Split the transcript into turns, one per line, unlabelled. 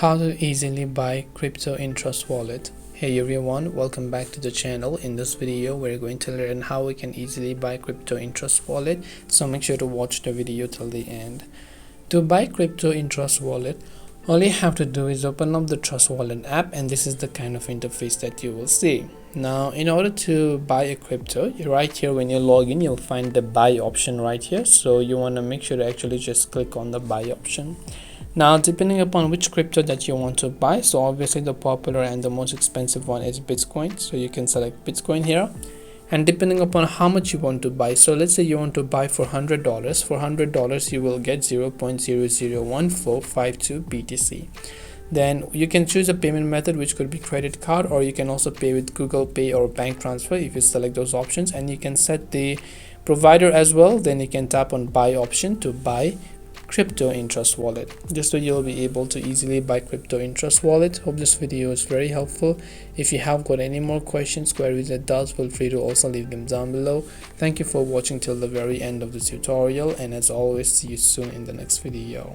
How to easily buy crypto in Trust Wallet. Hey everyone, welcome back to the channel. In this video we're going to learn how we can easily buy crypto in Trust Wallet, so make sure to watch the video till the end. To buy crypto in Trust Wallet, all you have to do is open up the Trust Wallet app, and this is the kind of interface that you will see. Now in order to buy a crypto, right here when you log in, you'll find the buy option right here, so you want to make sure to actually just click on the buy option. Now depending upon which crypto that you want to buy, so obviously the popular and the most expensive one is Bitcoin, so you can select Bitcoin here. And depending upon how much you want to buy, so let's say you want to buy for $100. For $100 you will get 0.001452 BTC. Then you can choose a payment method, which could be credit card, or you can also pay with Google Pay or bank transfer if you select those options. And you can set the provider as well. Then you can tap on buy option to buy crypto in Trust Wallet. This way you'll be able to easily buy crypto in Trust Wallet. Hope this video is very helpful. If you have got any more questions, queries, or doubts, feel free to also leave them down below. Thank you for watching till the very end of this tutorial, and as always, see you soon in the next video.